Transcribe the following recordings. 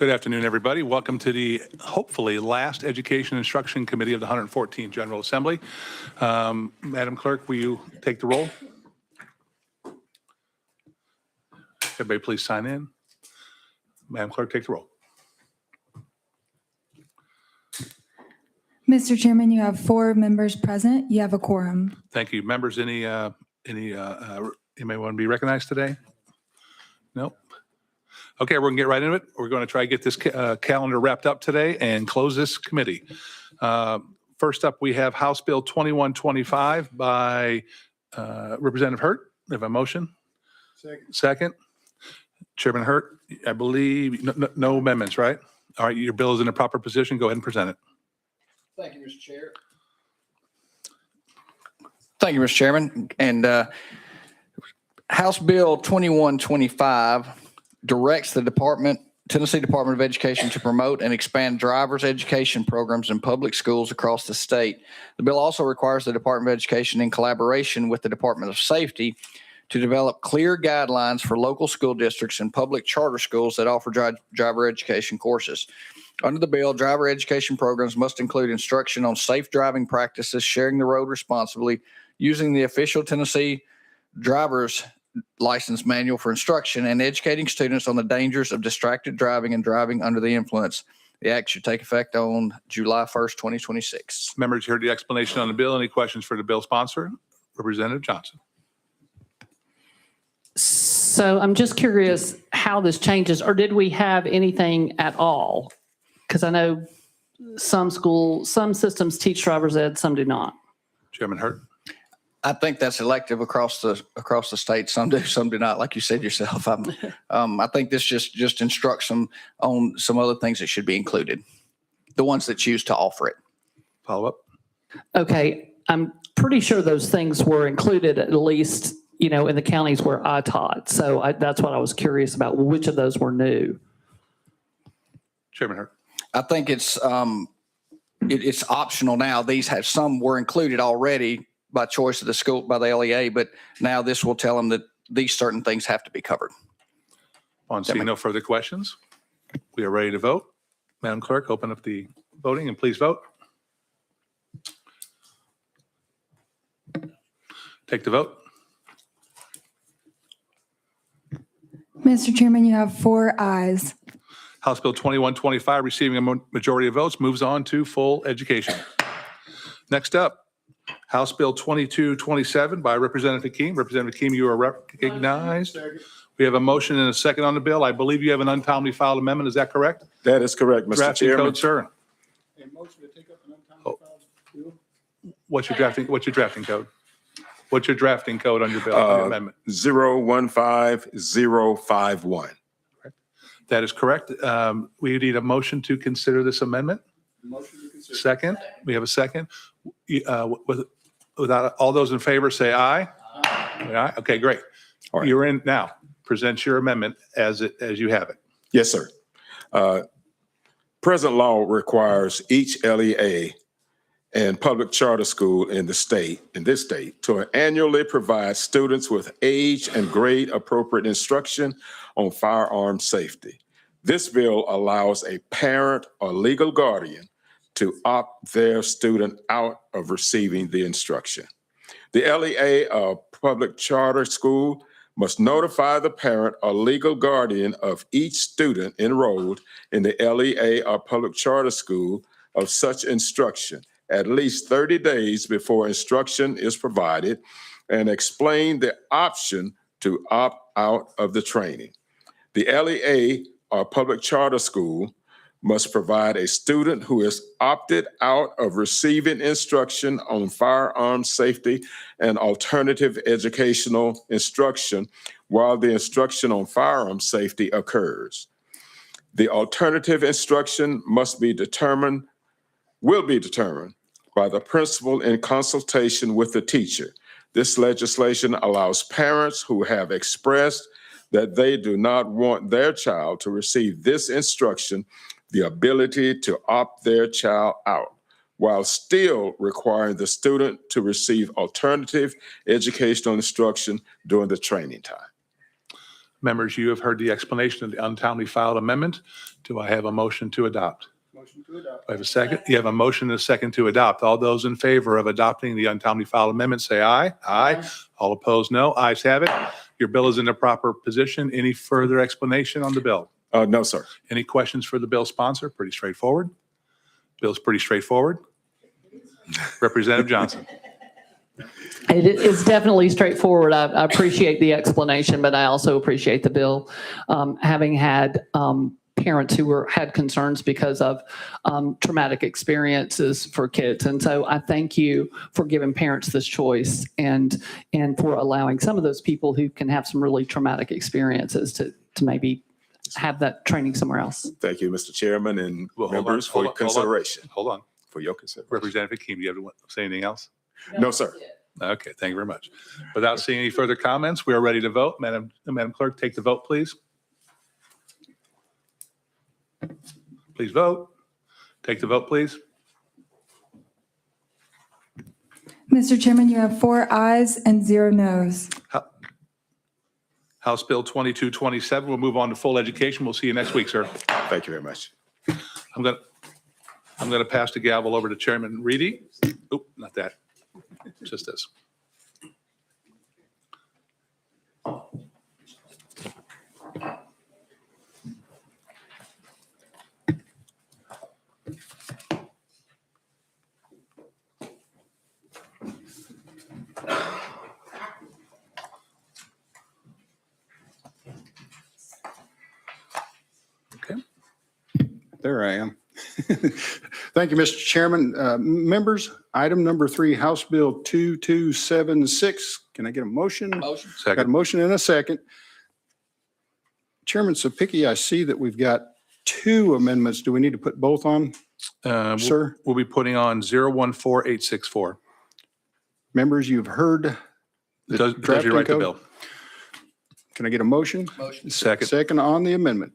Good afternoon, everybody. Welcome to the hopefully last Education Instruction Committee of the 114th General Assembly. Madam Clerk, will you take the roll? Everybody please sign in. Madam Clerk, take the roll. Mr. Chairman, you have 4 members present. You have a quorum. Thank you. Members, anybody want to be recognized today? No? Okay, we're going to get right into it. We're going to try to get this calendar wrapped up today and close this committee. First up, we have House Bill 2125 by Representative Hurt. We have a motion. Second. Chairman Hurt, I believe no amendments, right? All right, your bill is in a proper position. Go ahead and present it. Thank you, Mr. Chair. Thank you, Mr. Chairman. And House Bill 2125 directs the Tennessee Department of Education to promote and expand driver's education programs in public schools across the state. The bill also requires the Department of Education, in collaboration with the Department of Safety, to develop clear guidelines for local school districts and public charter schools that offer driver education courses. Under the bill, driver education programs must include instruction on safe driving practices, sharing the road responsibly, using the official Tennessee driver's license manual for instruction, and educating students on the dangers of distracted driving and driving under the influence. The act should take effect on July 1st, 2026. Members heard the explanation on the bill. Any questions for the bill sponsor? Representative Johnson. So I'm just curious how this changes, or did we have anything at all? Because I know some systems teach driver's ed, some do not. Chairman Hurt. I think that's elective across the state. Some do, some do not. Like you said yourself, I think this just instructs them on some other things that should be included. The ones that choose to offer it. Follow up. Okay, I'm pretty sure those things were included at least, in the counties where I taught. So that's what I was curious about. Which of those were new? Chairman Hurt. I think it's optional now. Some were included already by choice of the school, by the LEA, but now this will tell them that these certain things have to be covered. On seeing no further questions, we are ready to vote. Madam Clerk, open up the voting and please vote. Take the vote. Mr. Chairman, you have 4 ayes. House Bill 2125 receiving a majority of votes moves on to full education. Next up, House Bill 2227 by Representative Hakeem. Representative Hakeem, you are recognized. We have a motion and a second on the bill. I believe you have an untimely filed amendment. Is that correct? That is correct, Mr. Drafting Chairman. code, sir. A motion to take up an untimely filed bill. What's your drafting code? What's your drafting code on your bill, on your amendment? 015051. That is correct. We need a motion to consider this amendment. Motion to consider. Second. We have a second. Without all those in favor, say aye. Aye. Okay, great. All right. You're in now. Present your amendment as you have it. Yes, sir. Present law requires each LEA and public charter school in this state, to annually provide students with age and grade appropriate instruction on firearm safety. This bill allows a parent or legal guardian to opt their student out of receiving the instruction. The LEA or public charter school must notify the parent or legal guardian of each student enrolled in the LEA or public charter school of such instruction at least 30 days before instruction is provided, and explain the option to opt out of the training. The LEA or public charter school must provide a student who is opted out of receiving instruction on firearm safety and alternative educational instruction while the instruction on firearm safety occurs. The alternative instruction will be determined by the principal in consultation with the teacher. This legislation allows parents who have expressed that they do not want their child to receive this instruction the ability to opt their child out, while still requiring the student to receive alternative educational instruction during the training time. Members, you have heard the explanation of the untimely filed amendment. Do I have a motion to adopt? Motion to adopt. I have a second. You have a motion and a second to adopt. All those in favor of adopting the untimely filed amendment, say aye. Aye. All opposed, no. Ayes have it. Your bill is in the proper position. Any further explanation on the bill? No, sir. Any questions for the bill sponsor? Pretty straightforward. Bill's pretty straightforward. Representative Johnson. It is definitely straightforward. I appreciate the explanation, but I also appreciate the bill. Having had parents who had concerns because of traumatic experiences for kids. And so I thank you for giving parents this choice and for allowing some of those people who can have some really traumatic experiences to maybe have that training somewhere else. Thank you, Mr. Chairman, and Well, hold on, members for hold your on, hold on. consideration. Hold on. For your consideration. Representative Hakeem, do you have to say anything else? No, sir. Okay, thank you very much. Without seeing any further comments, we are ready to vote. Madam Clerk, take the vote, please. Please vote. Take the vote, please. Mr. Chairman, you have 4 ayes and 0 noes. House Bill 2227. We'll move on to full education. We'll see you next week, sir. Thank you very much. I'm going to pass the gavel over to Chairman Reedy. Oop, not that. Just this. Okay. There I am. Thank you, Mr. Chairman. Members, item number 3, House Bill 2276. Can I get a motion? Got a Second. motion and a second. Chairman Sapicki, I see that we've got 2 amendments. Do we need to put both on, sir? We'll be putting on 014864. Members, you've heard the Does you drafting write the code. bill? Can I get a motion? Second. Second on the amendment.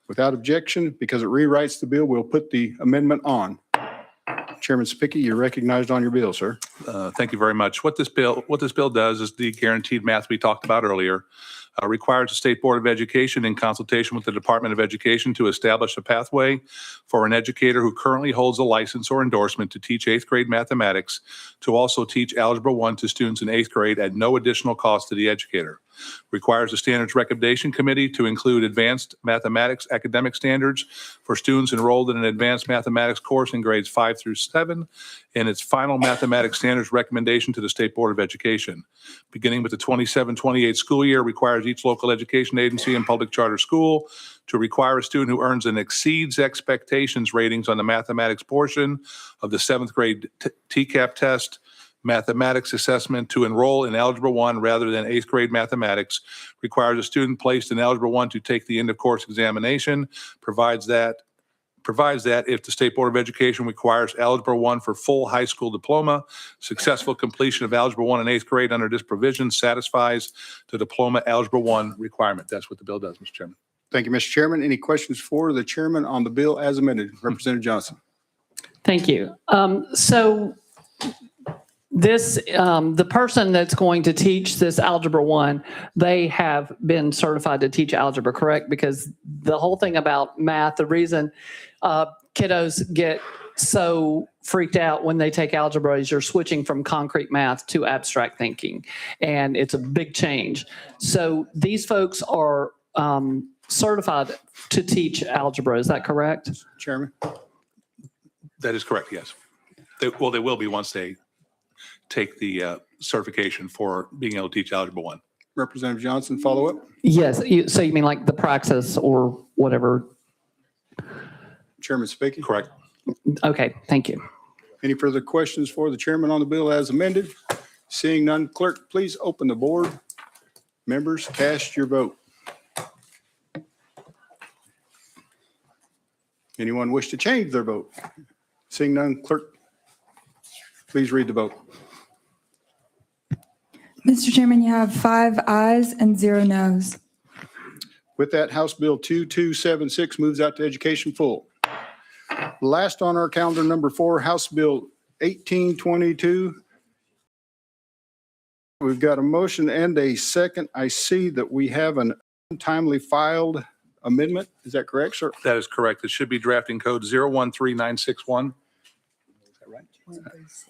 Without objection, because it rewrites the bill, we'll put the amendment on. Chairman Sapicki, you're recognized on your bill, sir. Thank you very much. What this bill does is the guaranteed math we talked about earlier requires the State Board of Education in consultation with the Department of Education to establish a pathway for an educator who currently holds a license or endorsement to teach 8th grade mathematics to also teach Algebra 1 to students in 8th grade at no additional cost to the educator. Requires the Standards Recommendation Committee to include advanced mathematics academic standards for students enrolled in an advanced mathematics course in grades 5 through 7 in its final mathematics standards recommendation to the State Board of Education. Beginning with the 27-28 school year, requires each local education agency and public charter school to require a student who earns and exceeds expectations ratings on the mathematics portion of the 7th grade TCAP test mathematics assessment to enroll in Algebra 1 rather than 8th grade mathematics, requires a student placed in Algebra 1 to take the end of course examination, provides that if the State Board of Education requires Algebra 1 for full high school diploma, successful completion of Algebra 1 in 8th grade under this provision satisfies the diploma Algebra 1 requirement. That's what the bill does, Mr. Chairman. Thank you, Mr. Chairman. Any questions for the chairman on the bill as amended? Representative Johnson. Thank you. So this, the person that's going to teach this Algebra 1, they have been certified to teach algebra, correct? Because the whole thing about math, the reason kiddos get so freaked out when they take algebra is you're switching from concrete math to abstract thinking, and it's a big change. So these folks are certified to teach algebra, is that correct? Chairman. That is correct, yes. They will be once they take the certification for being able to teach Algebra 1. Representative Johnson, follow up. Yes, so you mean like the praxis or whatever? Chairman Sapicki. Correct. Okay, thank you. Any further questions for the chairman on the bill as amended? Seeing none, clerk, please open the board. Members, cast your vote. Anyone wish to change their vote? Seeing none, clerk, please read the vote. Mr. Chairman, you have 5 ayes and 0 noes. With that, House Bill 2276 moves out to education full. Last on our calendar, number 4, House Bill 1822. We've got a motion and a second. I see that we have an Timely filed amendment. Is that correct, sir? That is correct. It should be drafting code 013961.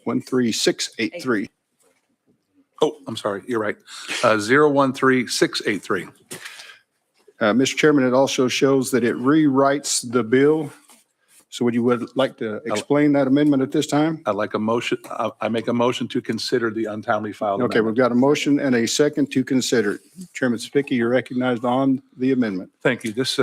13683. Oh, I'm sorry. You're right. 013683. Mr. Chairman, it also shows that it rewrites the bill. So would you like to explain that amendment at this time? I'd like a motion. I make a motion to consider the untimely filed Okay, amendment. we've got a motion and a second to consider. Chairman Spicky, you're recognized on the amendment. Thank you. This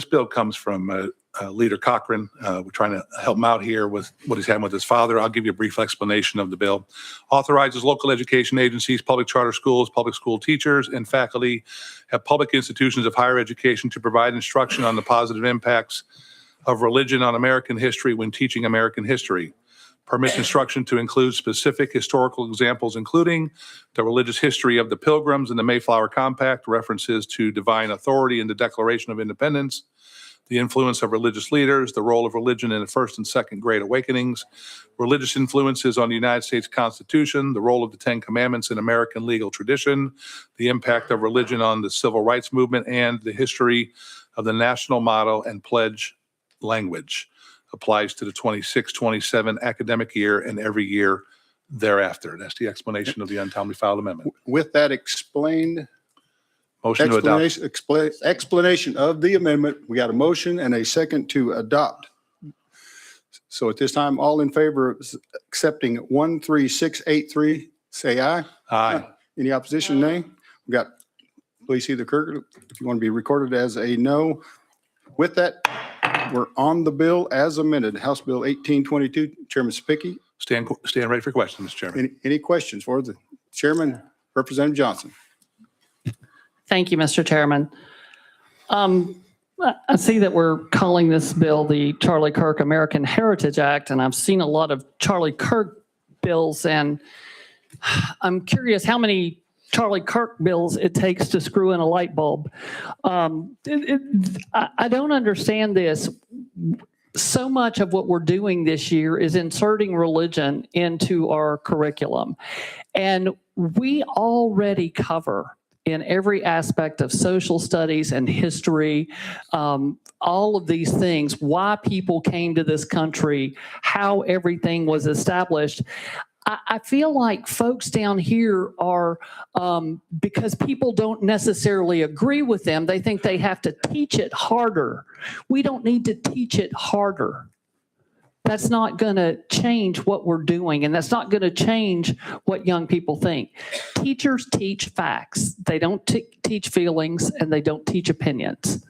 bill comes from Leader Cochran. We're trying to help him out here with what he's having with his father. I'll give you a brief explanation of the bill. Authorizes local education agencies, public charter schools, public school teachers, and faculty at public institutions of higher education to provide instruction on the positive impacts of religion on American history when teaching American history. Permits instruction to include specific historical examples, including the religious history of the Pilgrims and the Mayflower Compact, references to divine authority in the Declaration of Independence, the influence of religious leaders, the role of religion in the first and second Great Awakenings, religious influences on the United States Constitution, the role of the Ten Commandments in American legal tradition, the impact of religion on the civil rights movement, and the history of the national motto and pledge language. Applies to the 26-27 academic year and every year thereafter. That's the explanation of the untimely filed amendment. With that explained Motion to adopt. explanation of the amendment, we got a motion and a second to adopt. So at this time, all in favor of accepting 13683, say aye. Aye. Any opposition, nay? We got, please see the clerk if you want to be recorded as a no. With that, we're on the bill as amended. House Bill 1822. Chairman Spicky, Stand ready for questions, Mr. Chairman. any questions for the chairman, Representative Johnson? Thank you, Mr. Chairman. I see that we're calling this bill the Charlie Kirk American Heritage Act, and I've seen a lot of Charlie Kirk bills, and I'm curious how many Charlie Kirk bills it takes to screw in a light bulb. I don't understand this. So much of what we're doing this year is inserting religion into our curriculum, and we already cover in every aspect of social studies and history, all of these things, why people came to this country, how everything was established. I feel like folks down here are, because people don't necessarily agree with them, they think they have to teach it harder. We don't need to teach it harder. That's not going to change what we're doing, and that's not going to change what young people think. Teachers teach facts. They don't teach feelings, and they don't teach opinions.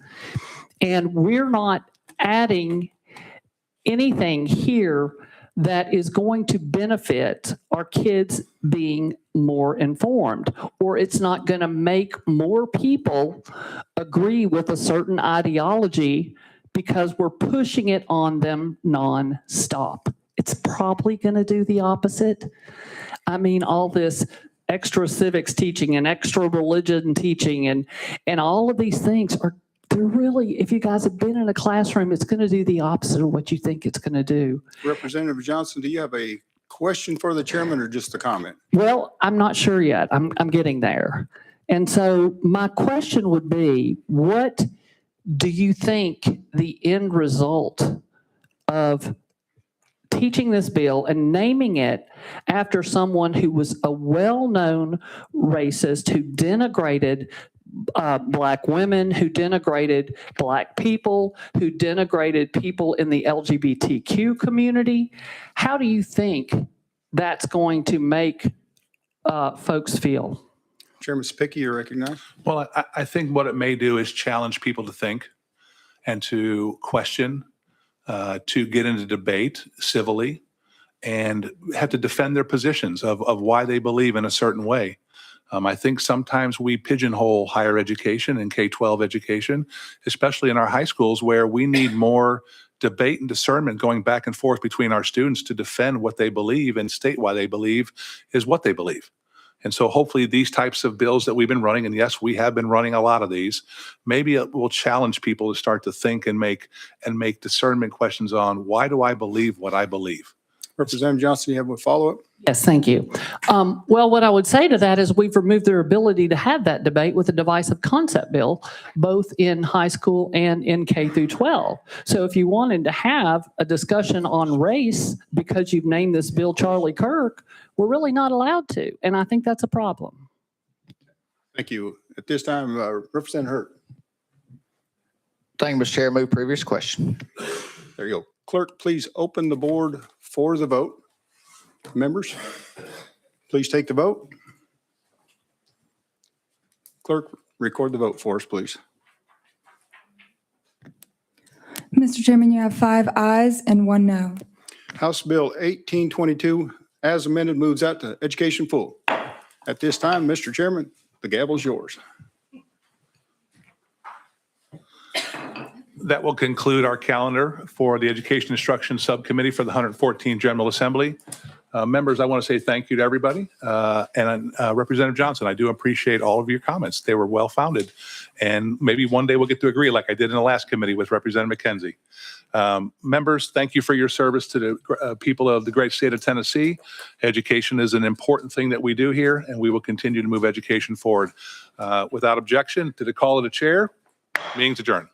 And we're not adding anything here that is going to benefit our kids being more informed, or it's not going to make more people agree with a certain ideology because we're pushing it on them nonstop. It's probably going to do the opposite. I mean, all this extra civics teaching and extra religion teaching and all of these things they're really, if you guys have been in a classroom, it's going to do the opposite of what you think it's going to do. Representative Johnson, do you have a question for the chairman or just a comment? Well, I'm not sure yet. I'm getting there. And so my question would be, what do you think the end result of teaching this bill and naming it after someone who was a well-known racist who denigrated Black women, who denigrated Black people, who denigrated people in the LGBTQ community? How do you think that's going to make folks feel? Chairman Spicky, you're recognized. Well, I think what it may do is challenge people to think and to question, to get into debate civilly, and have to defend their positions of why they believe in a certain way. I think sometimes we pigeonhole higher education and K-12 education, especially in our high schools, where we need more debate and discernment going back and forth between our students to defend what they believe and state why they believe is what they believe. And so hopefully these types of bills that we've been running, and yes, we have been running a lot of these, maybe it will challenge people to start to think and make discernment questions on, why do I believe what I believe? Representative Johnson, you have a follow-up? Yes, thank you. Well, what I would say to that is we've removed their ability to have that debate with the divisive concept bill, both in high school and in K through 12. So if you wanted to have a discussion on race because you've named this bill Charlie Kirk, we're really not allowed to. And I think that's a problem. Thank you. At this time, Representative Hurt. Thank you, Mr. Chair. Move previous question. There you go. Clerk, please open the board for the vote. Members, please take the vote. Clerk, record the vote for us, please. Mr. Chairman, you have 5 ayes and 1 no. House Bill 1822, as amended, moves out to education full. At this time, Mr. Chairman, the gavel is yours. That will conclude our calendar for the Education Instruction Subcommittee for the 114th General Assembly. Members, I want to say thank you to everybody. And Representative Johnson, I do appreciate all of your comments. They were well-founded. And maybe one day we'll get to agree like I did in the last committee with Representative McKenzie. Members, thank you for your service to the people of the great state of Tennessee. Education is an important thing that we do here, and we will continue to move education forward. Without objection, to the call of the chair, meeting's adjourned.